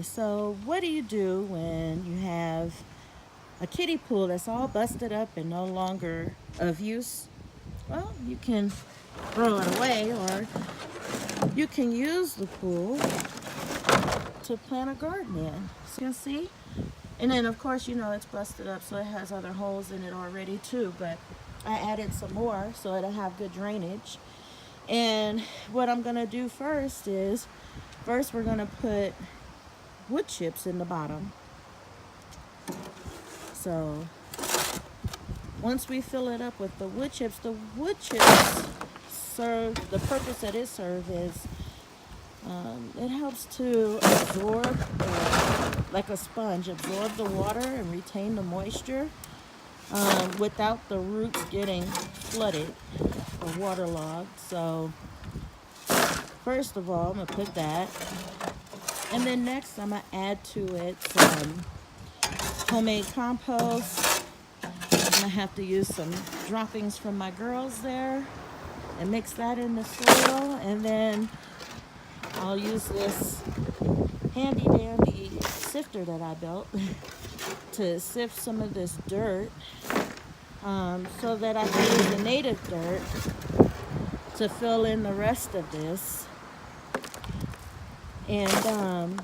so what do you do when you have a kiddie pool that's all busted up and no longer of use? Well, you can throw it away, or you can use the pool to plant a garden in. So you can see. And then, of course, you know it's busted up, so it has other holes in it already too. But I added some more so it'll have good drainage. And what I'm gonna do first is, first we're gonna put wood chips in the bottom. So once we fill it up with the wood chips serve, the purpose that it serves is it helps to absorb, like a sponge, absorb the water and retain the moisture without the roots getting flooded or waterlogged. So first of all, I'm going to put that. And then next, I'm going to add to it some homemade compost. I'm going to have to use some droppings from my girls there and mix that in the soil. And then I'll use this handy dandy sifter that I built to sift some of this dirt so that I can use the native dirt to fill in the rest of this. And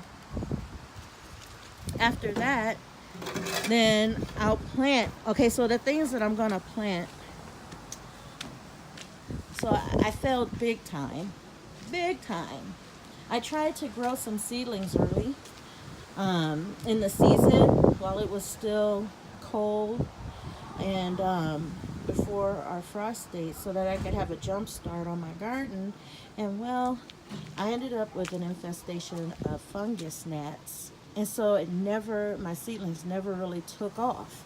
after that, then I'll plant. Okay, so the things that I'm gonna plant. So I failed big time. Big time. I tried to grow some seedlings early in the season while it was still cold and before our frost date, so that I could have a jump start on my garden. And well, I ended up with an infestation of fungus gnats, and so my seedlings never really took off.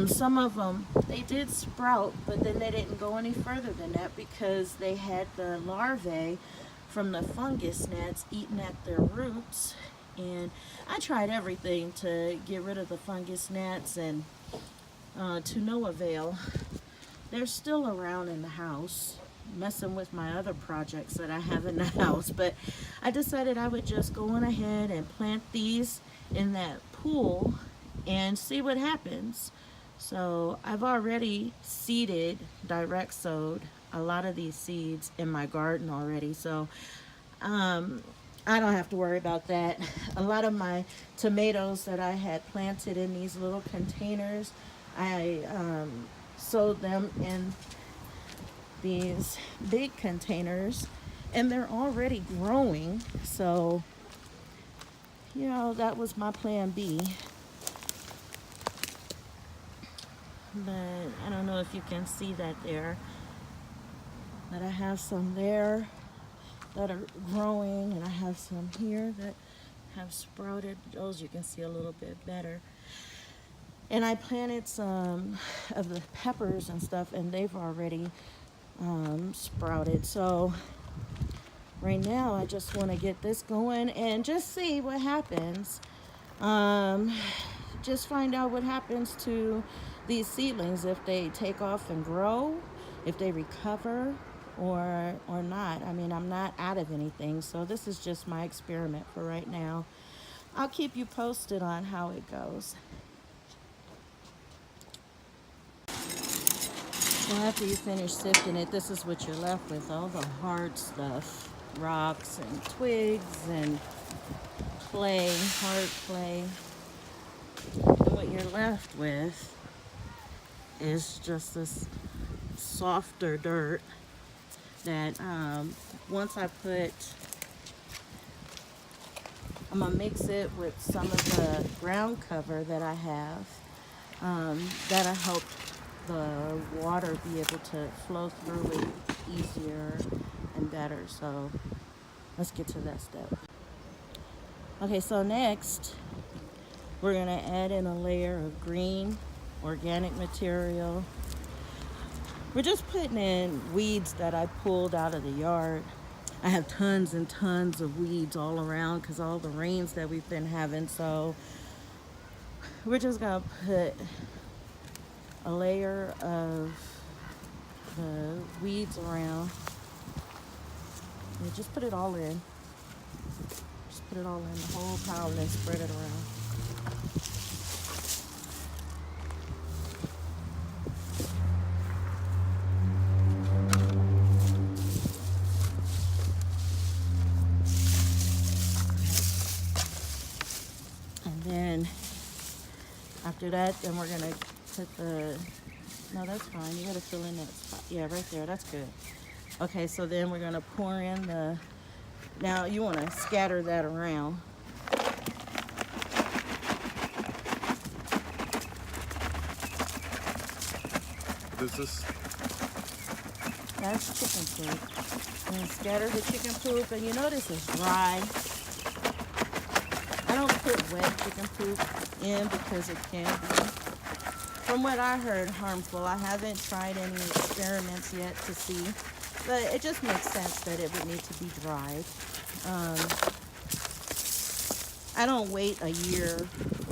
Some of them, they did sprout, but then they didn't go any further than that because they had the larvae from the fungus gnats eating at their roots. And I tried everything to get rid of the fungus gnats, and to no avail. They're still around in the house, messing with my other projects that I have in the house. But I decided I would just go on ahead and plant these in that pool and see what happens. So I've already seeded, direct sowed a lot of these seeds in my garden already. So I don't have to worry about that. A lot of my tomatoes that I had planted in these little containers, I sowed them in these big containers, and they're already growing. So, you know, that was my plan B. But I don't know if you can see that there, but I have some there that are growing, and I have some here that have sprouted. Those you can see a little bit better. And I planted some of the peppers and stuff, and they've already sprouted. So right now I just want to get this going and just see what happens. Just find out what happens to these seedlings, if they take off and grow, if they recover or not. I mean, I'm not out of anything, so this is just my experiment for right now. I'll keep you posted on how it goes. So after you finish sifting it, this is what you're left with, all the hard stuff, rocks and twigs and clay, hard clay. And what you're left with is just this softer dirt that once I'm gonna mix it with some of the ground cover that I have, that'll help the water be able to flow through it easier and better. So let's get to that step. Okay, so next we're gonna add in a layer of green organic material. We're just putting in weeds that I pulled out of the yard. I have tons and tons of weeds all around because all the rains that we've been having. So we're just gonna put a layer of the weeds around. And just put it all in. Just Put it all in the whole pile and then spread it around. And then after that, then we're gonna put the, no, that's fine. You gotta fill in that spot. Yeah, right there, that's good. Okay, so then we're gonna pour in the, now you wanna scatter that around. This is That's chicken poop. And scatter the chicken poop, and you notice it's dry. I don't put wet chicken poop in because it can be, from what I heard, harmful. I haven't tried any experiments yet to see, but it just makes sense that it would need to be dried. I don't wait a year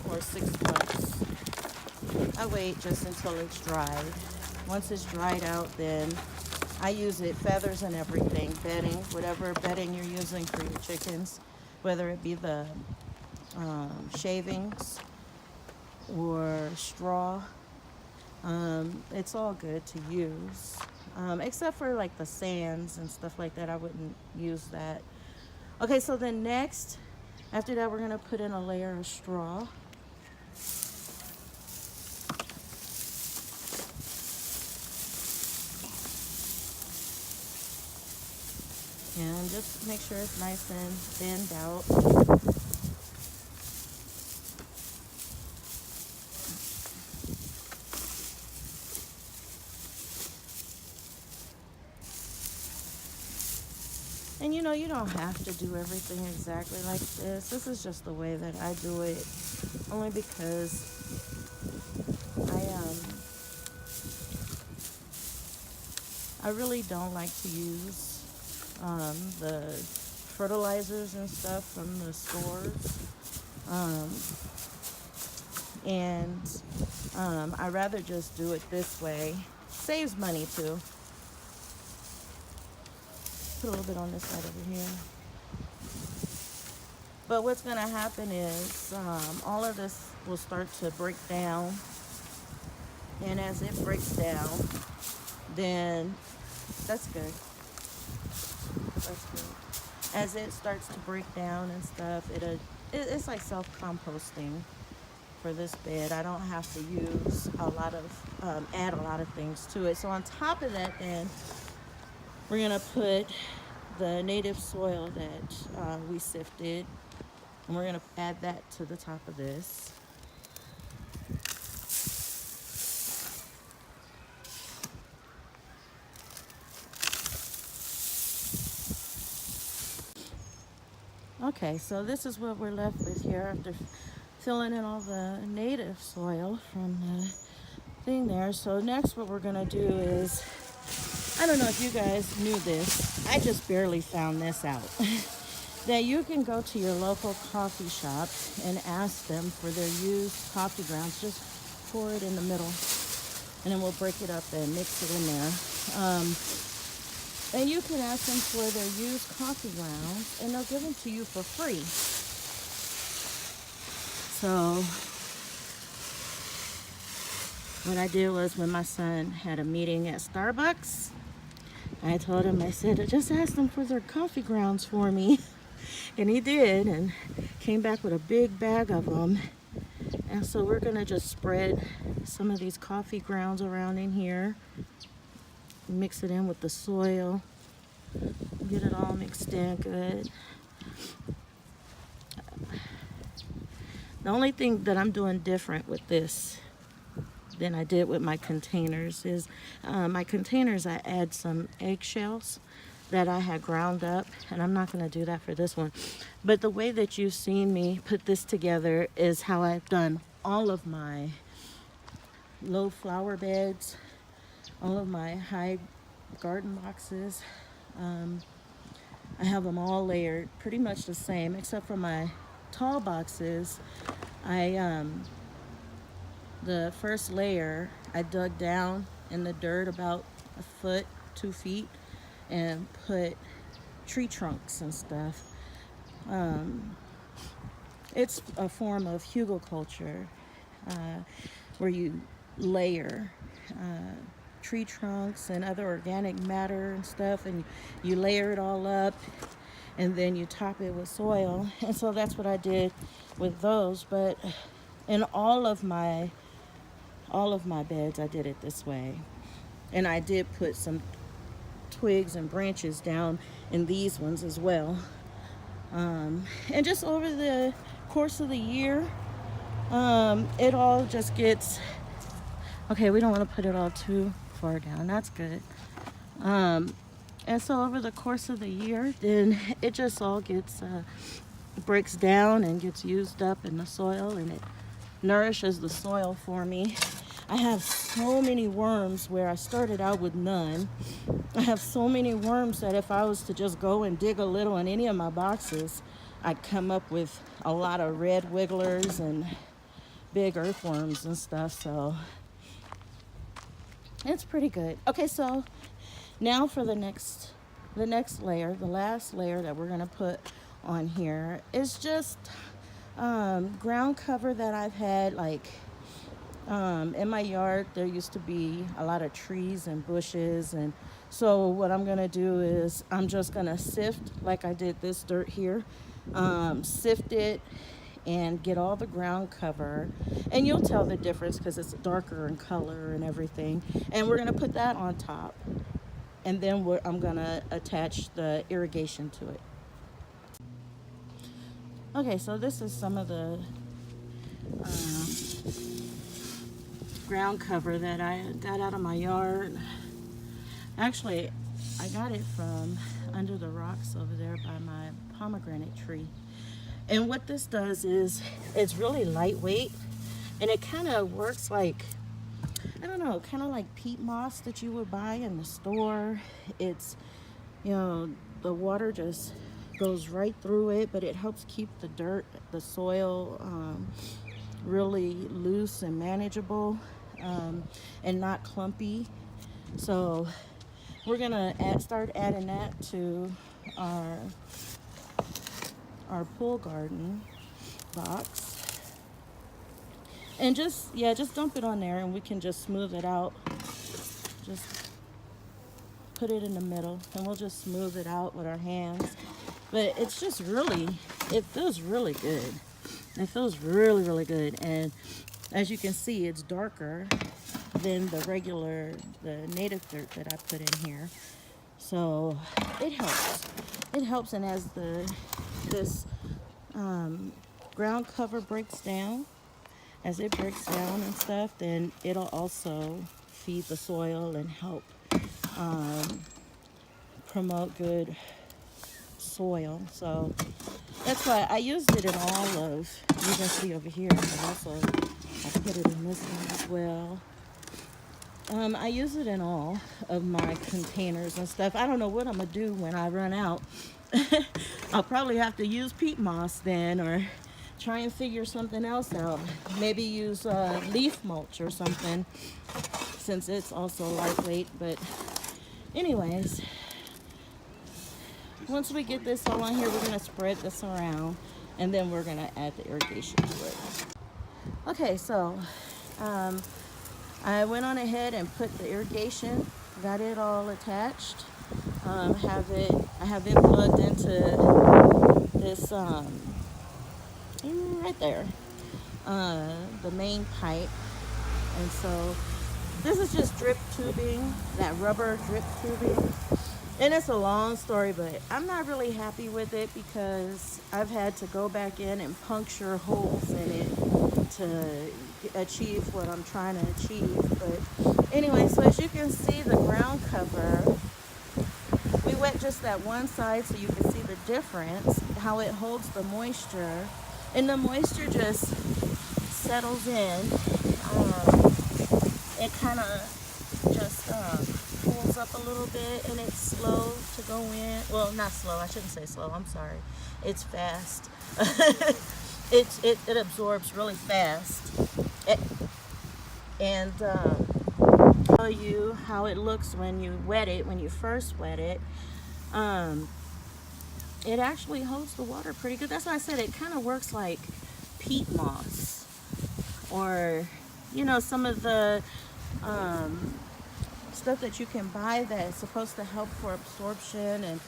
or 6 months. I wait just until it's dried. Once it's dried out, then I use it, feathers and everything, bedding, whatever bedding you're using for your chickens, whether it be the shavings or straw. It's all good to use, except for like the sands and stuff like that. I wouldn't use that. Okay, so then next, after that, we're gonna put in a layer of straw. And just make sure it's nice and thinned out. And you know, you don't have to do everything exactly like this. This is just the way that I do it, only because I really don't like to use the fertilizers and stuff from the stores. I rather just do it this way. Saves money too. Put a little bit on this side over here. But what's going to happen is all of this will start to break down. And as it breaks down, then that's good. That's good. As it starts to break down and stuff, it's like self-composting for this bed. I don't have to use a lot of, add a lot of things to it. So on top of that, then we're gonna put the native soil that we sifted, and we're gonna add that to the top of this. Okay, so this is what we're left with here after filling in all the native soil from the thing there. So next what we're gonna do is, I don't know if you guys knew this, I just barely found this out, that you can go to your local coffee shop and ask them for their used coffee grounds. Just pour it in the middle, and then we'll break it up and mix it in there. And you can ask them for their used coffee grounds, and they'll give them to you for free. So what I did was, when my son had a meeting at Starbucks, I told him, I said, just ask them for their coffee grounds for me. And he did, and came back with a big bag of them. And so we're gonna just spread some of these coffee grounds around in here. Mix it in with the soil. Get it all mixed in good. The only thing that I'm doing different with this than I did with my containers is my containers, I add some eggshells that I had ground up, and I'm not going to do that for this one. But the way that you've seen me put this together is how I've done all of my low flower beds, all of my high garden boxes. I have them all layered pretty much the same, except for my tall boxes. The first layer, I dug down in the dirt about a foot, 2 feet, and put tree trunks and stuff. It's a form of hugelkultur, where you layer tree trunks and other organic matter and stuff, and you layer it all up, and then you top it with soil. And so that's what I did with those. But in all of my beds, I did it this way. And I did put some twigs and branches down in these ones as well. And just over the course of the year, it all just gets, okay, we don't want to put it all too far down. That's good. And so over the course of the year, then it just all gets, breaks down and gets used up in the soil, and it nourishes the soil for me. I have so many worms where I started out with none. I have so many worms that if I was to just go and dig a little in any of my boxes, I'd come up with a lot of red wigglers and big earthworms and stuff. So it's pretty good. Okay, so now for the next layer, the last layer that we're gonna put on here is just ground cover that I've had. Like in my yard, there used to be a lot of trees and bushes, and so what I'm gonna do is I'm just gonna sift, like I did this dirt here, sift it and get all the ground cover, and you'll tell the difference because it's darker in color and everything. And we're gonna put that on top, and then I'm gonna attach the irrigation to it. Okay, so this is some of the ground cover that I got out of my yard. Actually, I got it from under the rocks over there by my pomegranate tree. And what this does is it's really lightweight, and it kind of works like, I don't know, kind of like peat moss that you would buy in the store. It's, you know, the water just goes right through it, but it helps keep the dirt, the soil, really loose and manageable, and not clumpy. So we're gonna start adding that to our pool garden box, and just dump it on there, and we can just smooth it out. Just put it in the middle, and we'll just smooth it out with our hands. But it's just really, it feels really good. It feels really, really good. And as you can see, it's darker than the native dirt that I put in here. So it helps. It helps, and as this ground cover breaks down, as it breaks down and stuff, then it'll also feed the soil and help promote good soil. So that's why I used it in all of, you can see over here, but also I put it in this one as well. I use it in all of my containers and stuff. I don't know what I'm gonna do when I run out. I'll probably have to use peat moss then, or try and figure something else out. Maybe use leaf mulch or something, since it's also lightweight. But anyways, once we get this all on here, we're gonna spread this around, and then we're gonna add the irrigation to it. Okay, so I went on ahead and put the irrigation, got it all attached. I have it plugged into this right there, the main pipe. And so this is just drip tubing, that rubber drip tubing. And it's a long story, but I'm not really happy with it because I've had to go back in and puncture holes in it to achieve what I'm trying to achieve. But anyway, so as you can see, the ground cover, we wet just that one side so you can see the difference, how it holds the moisture, and the moisture just settles in. It kind of just pulls up a little bit, and it's slow to go in. Well, not slow, I shouldn't say slow, I'm sorry. It's fast. It absorbs really fast. And I'll tell you how it looks when you wet it, when you first wet it. It actually holds the water pretty good. That's why I said it kind of works like peat moss, or you know, some of the stuff that you can buy that's supposed to help for absorption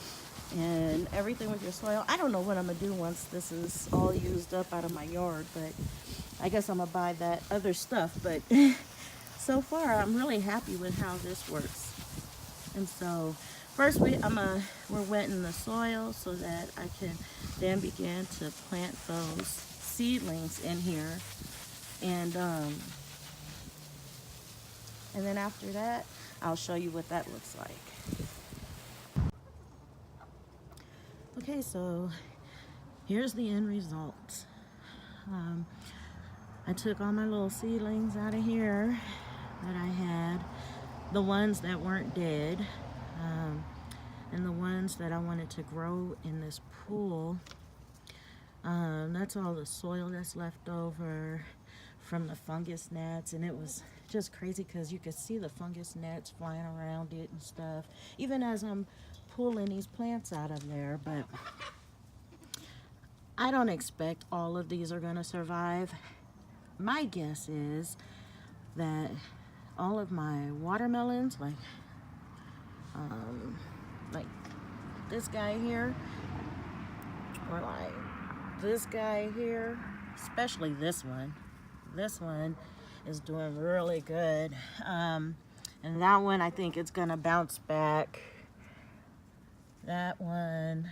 and everything with your soil. I don't know what I'm gonna do once this is all used up out of my yard, but I guess I'm gonna buy that other stuff. But so far I'm really happy with how this works. And so first we're wetting the soil so that I can then begin to plant those seedlings in here. And then after that, I'll show you what that looks like. Okay, so here's the end result. I took all my little seedlings out of here that I had, the ones that weren't dead, and the ones that I wanted to grow in this pool. That's all the soil that's left over from the fungus gnats, and it was just crazy because you could see the fungus gnats flying around it and stuff, even as I'm pulling these plants out of there. But I don't expect all of these are going to survive. My guess is that all of my watermelons, like this guy here, or like this guy here, especially this one is doing really good. And that one, I think it's gonna bounce back. That one,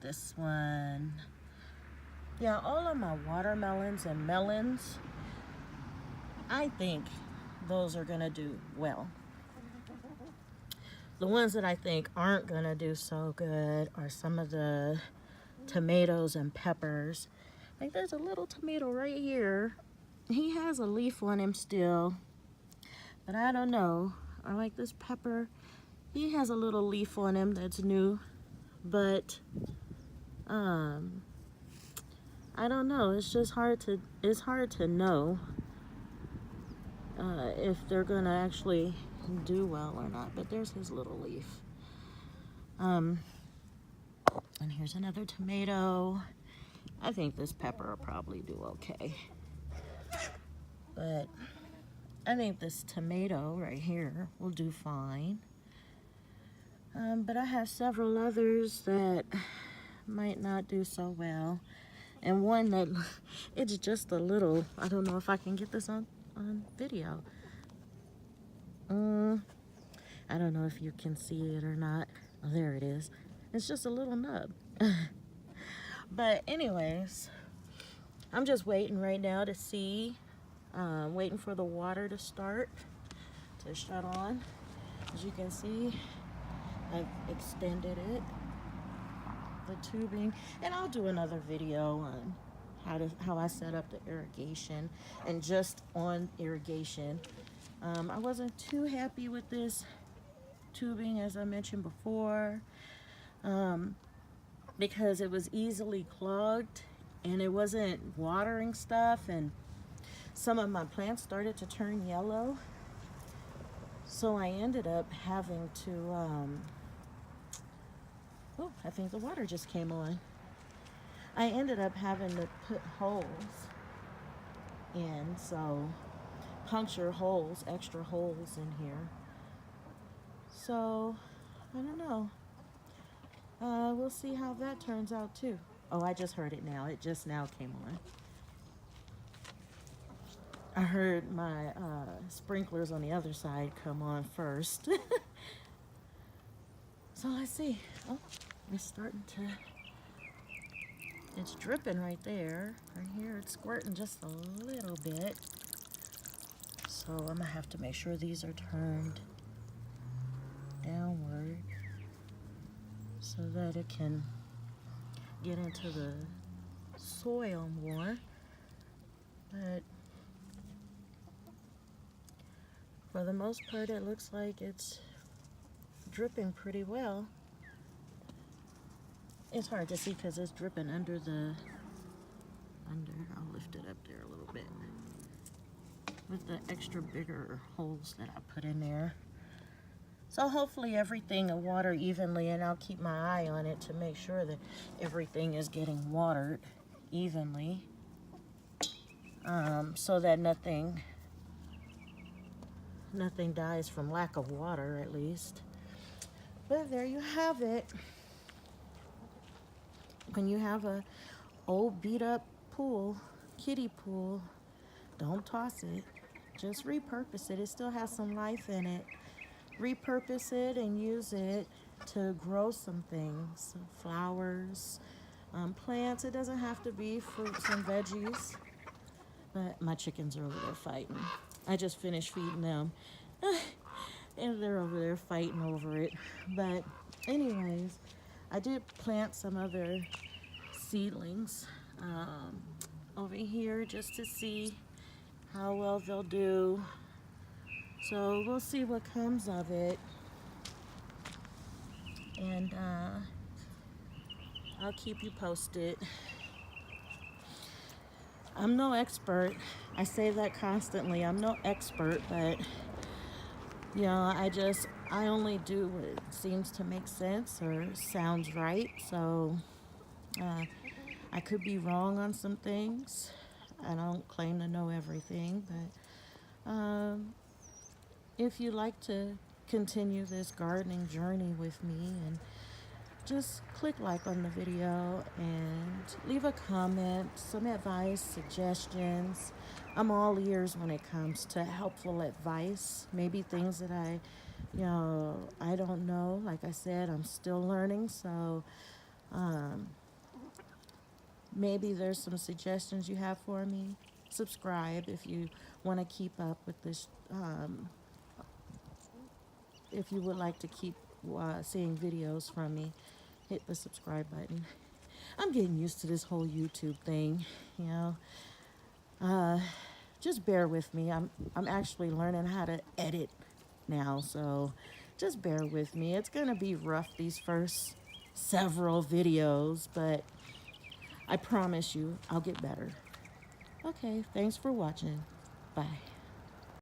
this one. Yeah, all of my watermelons and melons, I think those are gonna do well. The ones that I think aren't gonna do so good are some of the tomatoes and peppers. Like there's a little tomato right here. He has a leaf on him still, but I don't know. I like this pepper. He has a little leaf on him that's new, but I don't know. It's just hard to know if they're gonna actually do well or not. But there's his little leaf. And here's another tomato. I think this pepper will probably do okay. But I think this tomato right here will do fine. But I have several others that might not do so well. And one that, it's just a little, I don't know if I can get this on video. I don't know if you can see it or not. Oh, there it is. It's just a little nub. But anyways, I'm just waiting right now to see, waiting for the water to start, to shut on. As you can see, I've extended it, the tubing, and I'll do another video on how I set up the irrigation. And just on irrigation, I wasn't too happy with this tubing, as I mentioned before, because it was easily clogged and it wasn't watering stuff, and some of my plants started to turn yellow. So I ended up having to, oh, I think the water just came on. I ended up having to put holes in, so puncture holes, extra holes in here. So, I don't know. We'll see how that turns out too. Oh, I just heard it now. It just now came on. I heard my sprinklers on the other side come on first. So let's see. Oh, it's starting to, it's dripping right there. Right here, it's squirting just a little bit. So I'm gonna have to make sure these are turned downward so that it can get into the soil more. But for the most part, it looks like it's dripping pretty well. It's hard to see because it's dripping under, I'll lift it up there a little bit, with the extra bigger holes that I put in there. So hopefully everything will water evenly, and I'll keep my eye on it to make sure that everything is getting watered evenly. so that nothing dies from lack of water, at least. But there you have it. When you have a old beat up pool, kiddie pool, don't toss it. Just repurpose it. It still has some life in it. Repurpose it and use it to grow some things, flowers, plants. It doesn't have to be fruits and veggies. But my chickens are over there fighting. I just finished feeding them. And they're over there fighting over it. But anyways, I did plant some other seedlings over here just to see how well they'll do. So we'll see what comes of it. And I'll keep you posted. I'm no expert. I say that constantly. I'm no expert, but you know, I only do what seems to make sense or sounds right. So I could be wrong on some things. I don't claim to know everything, but if you like to continue this gardening journey with me, and just click like on the video and leave a comment, some advice, suggestions. I'm all ears when it comes to helpful advice, maybe things that I don't know. Like I said, I'm still learning, so maybe there's some suggestions you have for me. Subscribe if you want to keep up with this. If you would like to keep seeing videos from me, hit the subscribe button. I'm getting used to this whole YouTube thing, you know. Just bear with me. I'm actually learning how to edit now, so just bear with me. It's gonna be rough these first several videos, but I promise you I'll get better. Okay, thanks for watching. Bye.